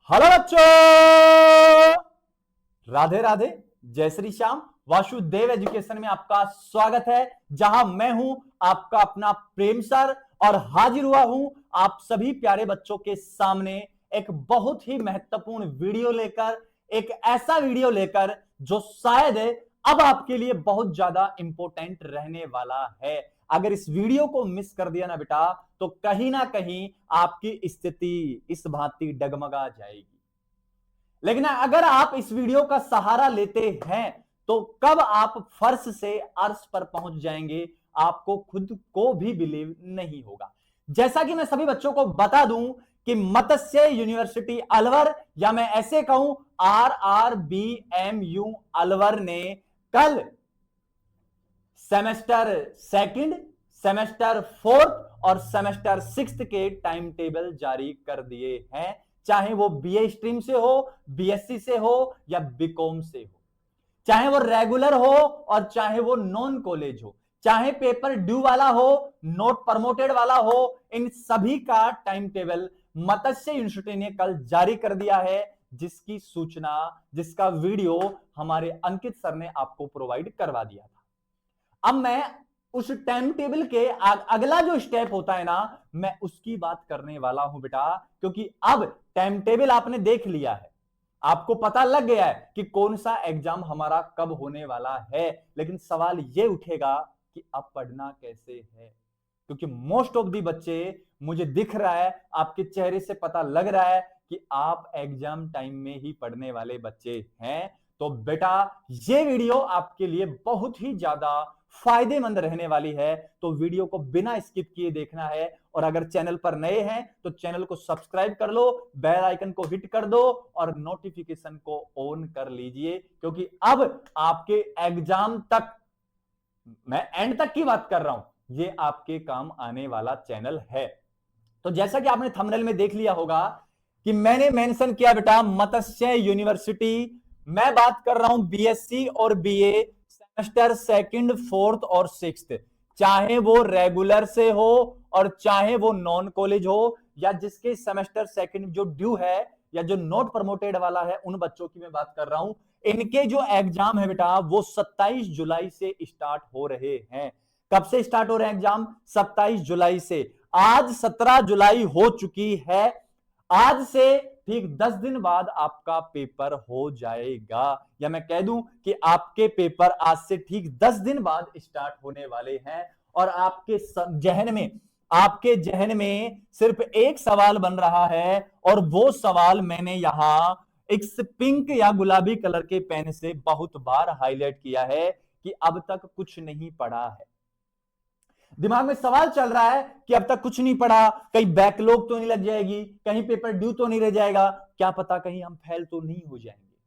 Hello बच्चों, राधे राधे, जय Shri Shyam. Vasudev education में आपका स्वागत है, जहां मैं हूं आपका अपना प्रेम सर और हाजिर हुआ हूं आप सभी प्यारे बच्चों के सामने एक बहुत ही महत्वपूर्ण वीडियो लेकर, एक ऐसा वीडियो लेकर जो शायद अब आपके लिए बहुत ज्यादा इंपॉर्टेंट रहने वाला है। अगर इस वीडियो को मिस कर दिया ना बेटा, तो कहीं ना कहीं आपकी स्थिति इस भांति डगमगा जाएगी। लेकिन अगर आप इस वीडियो का सहारा लेते हैं तो कब आप फर्श से अर्श पर पहुंच जाएंगे, आपको खुद को भी बिलीव नहीं होगा। जैसा कि मैं सभी बच्चों को बता दूं कि मत्स्य यूनिवर्सिटी अलवर, या मैं ऐसे कहूं RRBMU अलवर ने कल सेमेस्टर सेकंड, सेमेस्टर फोर्थ और सेमेस्टर सिक्स्थ के टाइम टेबल जारी कर दिए हैं। चाहे वो बीए स्ट्रीम से हो, बीएससी से हो या बीकॉम से हो, चाहे वो रेगुलर हो और चाहे वो नॉन कॉलेज हो, चाहे पेपर ड्यू वाला हो, नोट प्रमोटेड वाला हो, इन सभी का टाइम टेबल मत्स्य यूनिवर्सिटी ने कल जारी कर दिया है, जिसकी सूचना, जिसका वीडियो हमारे अंकित सर ने आपको प्रोवाइड करवा दिया था। अब मैं उस टाइम टेबल के अगला जो स्टेप होता है ना, मैं उसकी बात करने वाला हूं बेटा, क्योंकि अब टाइम टेबल आपने देख लिया है, आपको पता लग गया है कि कौन सा एग्जाम हमारा कब होने वाला है। लेकिन सवाल यह उठेगा कि अब पढ़ना कैसे है, क्योंकि मोस्ट ऑफ दी बच्चे, मुझे दिख रहा है, आपके चेहरे से पता लग रहा है कि आप एग्जाम टाइम में ही पढ़ने वाले बच्चे हैं। तो बेटा ये वीडियो आपके लिए बहुत ही ज्यादा फायदेमंद रहने वाली है, तो वीडियो को बिना स्किप किए देखना है। और अगर चैनल पर नए हैं तो चैनल को सब्सक्राइब कर लो, बेल आइकन को हिट कर दो और नोटिफिकेशन को ऑन कर लीजिए, क्योंकि अब आपके एग्जाम तक, मैं एंड तक की बात कर रहा हूं, ये आपके काम आने वाला चैनल है। तो जैसा कि आपने थंबनेल में देख लिया होगा कि मैंने मेंशन किया बेटा मत्स्य यूनिवर्सिटी, मैं बात कर रहा हूं बीएससी और बीए सेमेस्टर सेकंड, फोर्थ और सिक्स्थ, चाहे वो रेगुलर से हो और चाहे वो नॉन कॉलेज हो, या जिसके सेमेस्टर सेकंड जो ड्यू है या जो नोट प्रमोटेड वाला है, उन बच्चों की मैं बात कर रहा हूं। इनके जो एग्जाम है बेटा वो 27 जुलाई से स्टार्ट हो रहे हैं। कब से स्टार्ट हो रहे हैं एग्जाम? 27 जुलाई से। आज 17 जुलाई हो चुकी है, आज से ठीक 10 दिन बाद आपका पेपर हो जाएगा, या मैं कह दूं कि आपके पेपर आज से ठीक 10 दिन बाद स्टार्ट होने वाले हैं। और आपके जहन में सिर्फ एक सवाल बन रहा है, और वो सवाल मैंने यहां एक पिंक या गुलाबी कलर के पेन से बहुत बार हाईलाइट किया है कि अब तक कुछ नहीं पढ़ा है। दिमाग में सवाल चल रहा है कि अब तक कुछ नहीं पढ़ा, कहीं बैकलॉग तो नहीं लग जाएगी, कहीं पेपर ड्यू तो नहीं रह जाएगा, क्या पता कहीं हम फेल तो नहीं हो जाएंगे,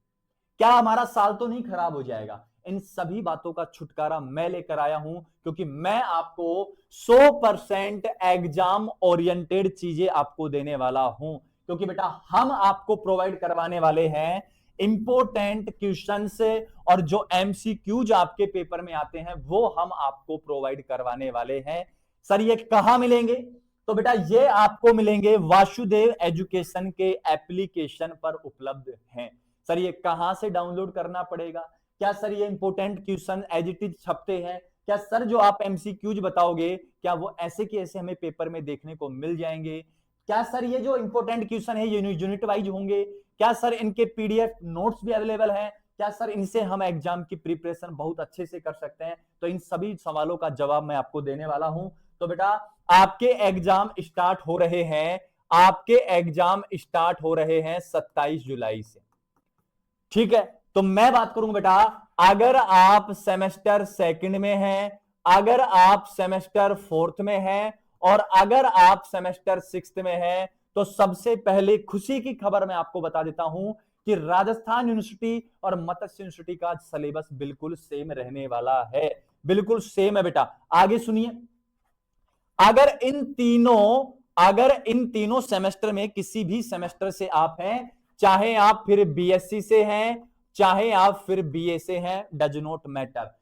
क्या हमारा साल तो नहीं खराब हो जाएगा। इन सभी बातों का छुटकारा मैं लेकर आया हूं, क्योंकि मैं आपको 100% एग्जाम ओरिएंटेड चीजें आपको देने वाला हूं। क्योंकि बेटा हम आपको प्रोवाइड करवाने वाले हैं इंपोर्टेंट क्वेश्चंस, और जो एमसीक्यूज आपके पेपर में आते हैं वो हम आपको प्रोवाइड करवाने वाले हैं। सर ये कहां मिलेंगे? तो बेटा ये आपको मिलेंगे वासुदेव एजुकेशन के एप्लीकेशन पर उपलब्ध हैं। सर ये कहां से डाउनलोड करना पड़ेगा? क्या सर ये important question as it is छपते हैं? क्या सर जो आप एमसीक्यूज बताओगे क्या वो ऐसे के ऐसे हमें पेपर में देखने को मिल जाएंगे? क्या सर ये जो इंपोर्टेंट क्वेश्चन है ये यूनिट वाइज होंगे? क्या सर इनके पीडीएफ नोट्स भी अवेलेबल हैं? क्या सर इनसे हम एग्जाम की प्रिपरेशन बहुत अच्छे से कर सकते हैं? तो इन सभी सवालों का जवाब मैं आपको देने वाला हूं। तो बेटा आपके एग्जाम स्टार्ट हो रहे हैं, आपके एग्जाम स्टार्ट हो रहे हैं 27 जुलाई से, ठीक है। तो मैं बात करूं बेटा, अगर आप सेमेस्टर सेकंड में हैं, अगर आप सेमेस्टर फोर्थ में हैं और अगर आप सेमेस्टर सिक्स्थ में हैं, तो सबसे पहले खुशी की खबर मैं आपको बता देता हूं कि राजस्थान यूनिवर्सिटी और मत्स्य यूनिवर्सिटी का सिलेबस बिल्कुल सेम रहने वाला है, बिल्कुल सेम है बेटा। आगे सुनिए, अगर इन तीनों सेमेस्टर में किसी भी सेमेस्टर से आप हैं, चाहे आप फिर बीएससी से हैं, चाहे आप फिर बीए से हैं, डज नॉट मैटर।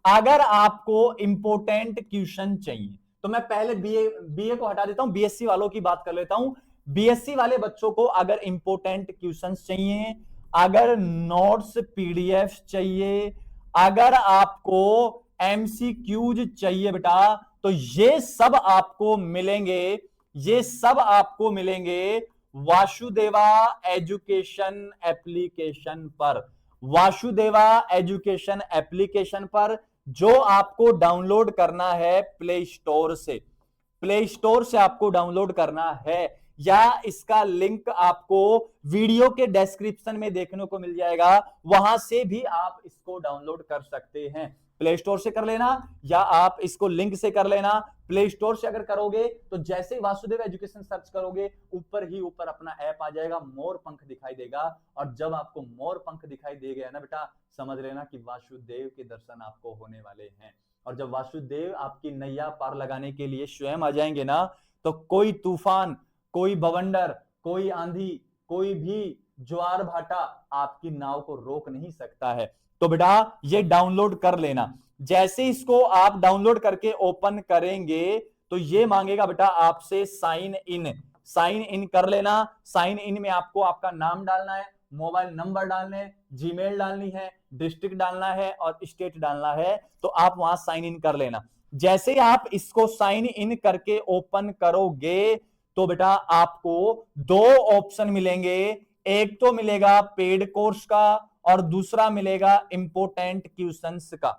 अगर आपको इंपोर्टेंट क्वेश्चन चाहिए, तो मैं पहले बीए को हटा देता हूं, बीएससी वालों की बात कर लेता हूं। बीएससी वाले बच्चों को अगर इंपोर्टेंट क्वेश्चंस चाहिए, अगर नोट्स पीडीएफ चाहिए, अगर आपको एमसीक्यूज चाहिए बेटा, तो ये सब आपको मिलेंगे, ये सब आपको मिलेंगे वासुदेवा एजुकेशन एप्लीकेशन पर। वासुदेवा एजुकेशन एप्लीकेशन पर, जो आपको डाउनलोड करना है प्ले स्टोर से, प्ले स्टोर से आपको डाउनलोड करना है, या इसका लिंक आपको वीडियो के डिस्क्रिप्शन में देखने को मिल जाएगा, वहां से भी आप इसको डाउनलोड कर सकते हैं। प्ले स्टोर से कर लेना या आप इसको लिंक से कर लेना। प्ले स्टोर से अगर करोगे तो जैसे ही वासुदेव एजुकेशन सर्च करोगे, ऊपर ही ऊपर अपना ऐप आ जाएगा, मोर पंख दिखाई देगा, और जब आपको मोर पंख दिखाई दे गया ना बेटा, समझ लेना कि वासुदेव के दर्शन आपको होने वाले हैं। और जब वासुदेव आपकी नैया पार लगाने के लिए स्वयं आ जाएंगे ना, तो कोई तूफान, कोई बवंडर, कोई आंधी, कोई भी ज्वार भाटा आपकी नाव को रोक नहीं सकता है। तो बेटा ये डाउनलोड कर लेना। जैसे इसको आप डाउनलोड करके ओपन करेंगे तो ये मांगेगा बेटा आपसे साइन इन, साइन इन कर लेना। साइन इन में आपको आपका नाम डालना है, मोबाइल नंबर डालने हैं, जीमेल डालनी है, डिस्ट्रिक्ट डालना है और स्टेट डालना है, तो आप वहां साइन इन कर लेना। जैसे आप इसको साइन इन करके ओपन करोगे तो बेटा आपको दो ऑप्शन मिलेंगे, एक तो मिलेगा पेड कोर्स का और दूसरा मिलेगा इंपोर्टेंट क्वेश्चंस का।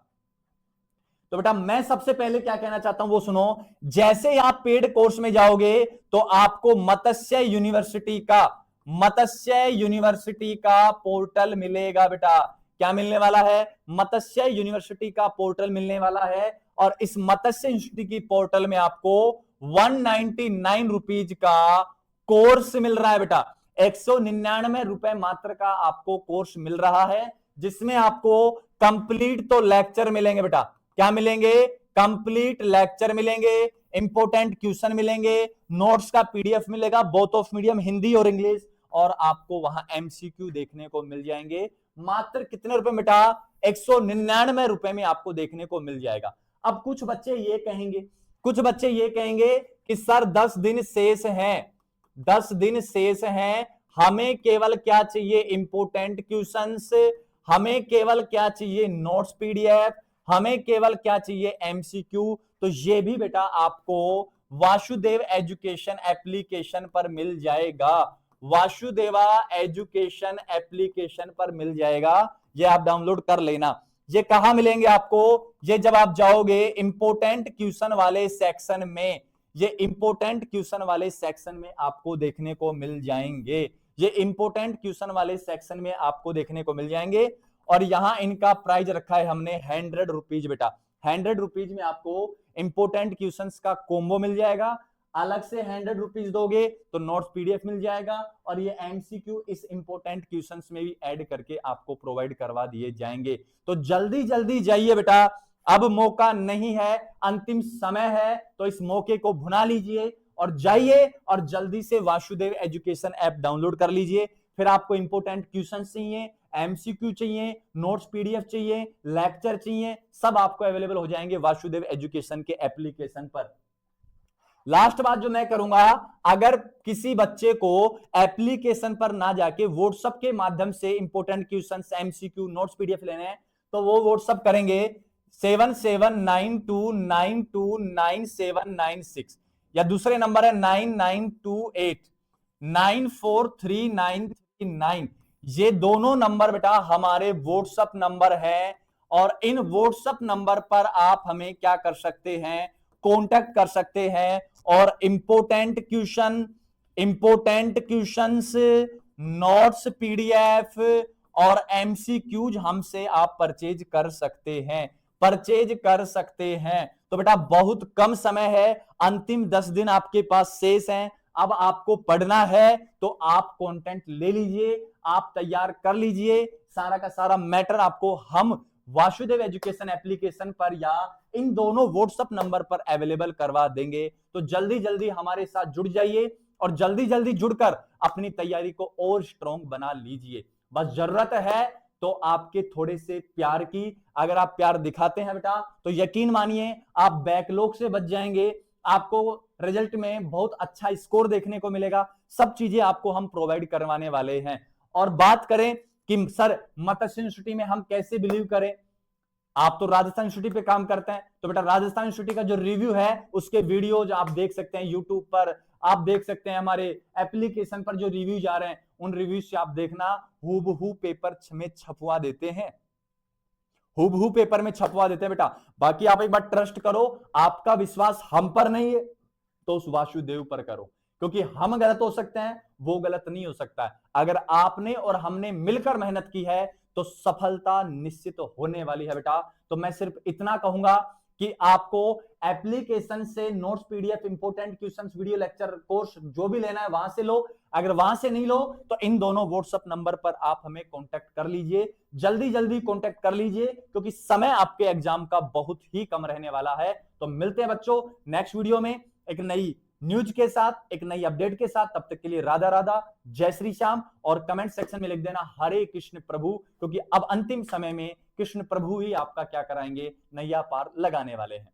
तो बेटा मैं सबसे पहले क्या कहना चाहता हूं वो सुनो। जैसे आप पेड कोर्स में जाओगे तो आपको मत्स्य यूनिवर्सिटी का, मत्स्य यूनिवर्सिटी का पोर्टल मिलेगा बेटा। क्या मिलने वाला है? मत्स्य यूनिवर्सिटी का पोर्टल मिलने वाला है, और इस मत्स्य यूनिवर्सिटी की पोर्टल में आपको 199 रुपीज का कोर्स मिल रहा है बेटा। 199 रुपए मात्र का आपको कोर्स मिल रहा है, जिसमें आपको कंप्लीट तो लेक्चर मिलेंगे बेटा। क्या मिलेंगे? कंप्लीट लेक्चर मिलेंगे, इंपोर्टेंट क्वेश्चन मिलेंगे, नोट्स का पीडीएफ मिलेगा, बोथ ऑफ मीडियम हिंदी और इंग्लिश, और आपको वहां एमसीक्यू देखने को मिल जाएंगे। मात्र कितने रुपए बेटा? 199 रुपए में आपको देखने को मिल जाएगा। अब कुछ बच्चे ये कहेंगे, कुछ बच्चे ये कहेंगे कि सर 10 दिन शेष हैं, 10 दिन शेष हैं, हमें केवल क्या चाहिए? इंपोर्टेंट क्वेश्चंस, हमें केवल क्या चाहिए? नोट्स पीडीएफ, हमें केवल क्या चाहिए? एमसीक्यू। तो ये भी बेटा आपको वासुदेव एजुकेशन एप्लीकेशन पर मिल जाएगा, वासुदेवा एजुकेशन एप्लीकेशन पर मिल जाएगा। ये आप डाउनलोड कर लेना। ये कहां मिलेंगे आपको? ये जब आप जाओगे इंपोर्टेंट क्वेश्चन वाले सेक्शन में, ये इंपोर्टेंट क्वेश्चन वाले सेक्शन में आपको देखने को मिल जाएंगे, ये इंपोर्टेंट क्वेश्चन वाले सेक्शन में आपको देखने को मिल जाएंगे। और यहां इनका प्राइस रखा है हमने 100 रुपीज बेटा। 100 रुपीज में आपको इंपोर्टेंट क्वेश्चंस का कोम्बो मिल जाएगा। अलग से 100 रुपीज दोगे तो नोट्स पीडीएफ मिल जाएगा, और ये एमसीक्यू इस इंपोर्टेंट क्वेश्चंस में भी ऐड करके आपको प्रोवाइड करवा दिए जाएंगे। तो जल्दी जल्दी जाइए बेटा, अब मौका नहीं है, अंतिम समय है, तो इस मौके को भुना लीजिए और जाइए और जल्दी से वासुदेव एजुकेशन ऐप डाउनलोड कर लीजिए। फिर आपको इंपोर्टेंट क्वेश्चन चाहिए, एमसीक्यू चाहिए, नोट्स पीडीएफ चाहिए, लेक्चर चाहिए, सब आपको अवेलेबल हो जाएंगे वासुदेव एजुकेशन के एप्लीकेशन पर। लास्ट बात जो मैं करूंगा, अगर किसी बच्चे को एप्लीकेशन पर ना जाके व्हाट्सएप के माध्यम से important questions, MCQ, notes PDF लेने हैं, तो वो व्हाट्सएप करेंगे 7792929796, या दूसरे नंबर है 9928943939। ये दोनों नंबर बेटा हमारे व्हाट्सएप नंबर हैं, और इन व्हाट्सएप नंबर पर आप हमें क्या कर सकते हैं? कॉन्टैक्ट कर सकते हैं, और important question, important questions, notes PDF और एमसीक्यूज हमसे आप परचेज कर सकते हैं, परचेज कर सकते हैं। तो बेटा बहुत कम समय है, अंतिम 10 दिन आपके पास शेष हैं। अब आपको पढ़ना है तो आप कंटेंट ले लीजिए, आप तैयार कर लीजिए, सारा का सारा मैटर आपको हम वासुदेव एजुकेशन एप्लीकेशन पर या इन दोनों व्हाट्सएप नंबर पर अवेलेबल करवा देंगे। तो जल्दी जल्दी हमारे साथ जुड़ जाइए और जल्दी जल्दी जुड़कर अपनी तैयारी को और स्ट्रॉन्ग बना लीजिए। बस जरूरत है तो आपके थोड़े से प्यार की। अगर आप प्यार दिखाते हैं बेटा तो यकीन मानिए आप बैकलॉग से बच जाएंगे, आपको रिजल्ट में बहुत अच्छा स्कोर देखने को मिलेगा। सब चीजें आपको हम प्रोवाइड करवाने वाले हैं। और बात करें कि सर मत्स्य यूनिवर्सिटी में हम कैसे बिलीव करें, आप तो राजस्थान यूनिवर्सिटी पे काम करते हैं, तो बेटा राजस्थान यूनिवर्सिटी का जो रिव्यू है उसके वीडियोज आप देख सकते हैं यूट्यूब पर, आप देख सकते हैं हमारे एप्लीकेशन पर जो रिव्यू जा रहे हैं, उन रिव्यू से आप देखना हूबहू पेपर में छपवा देते हैं, हूबहू पेपर में छपवा देते हैं बेटा। बाकी आप एक बार ट्रस्ट करो, आपका विश्वास हम पर नहीं है तो उस वासुदेव पर करो, क्योंकि हम गलत हो सकते हैं, वो गलत नहीं हो सकता है। अगर आपने और हमने मिलकर मेहनत की है तो सफलता निश्चित होने वाली है बेटा। तो मैं सिर्फ इतना कहूंगा कि आपको एप्लीकेशन से notes, PDF, important questions, video lecture course जो भी लेना है वहां से लो। अगर वहां से नहीं लो तो इन दोनों व्हाट्सएप नंबर पर आप हमें कांटेक्ट कर लीजिए, जल्दी जल्दी कांटेक्ट कर लीजिए, क्योंकि समय आपके एग्जाम का बहुत ही कम रहने वाला है। तो मिलते हैं बच्चों नेक्स्ट वीडियो में एक नई न्यूज के साथ, एक नई अपडेट के साथ। तब तक के लिए राधा राधा, जय श्री श्याम। और कमेंट सेक्शन में लिख देना हरे कृष्ण प्रभु, क्योंकि अब अंतिम समय में कृष्ण प्रभु ही आपका क्या कराएंगे, नैया पार लगाने वाले हैं।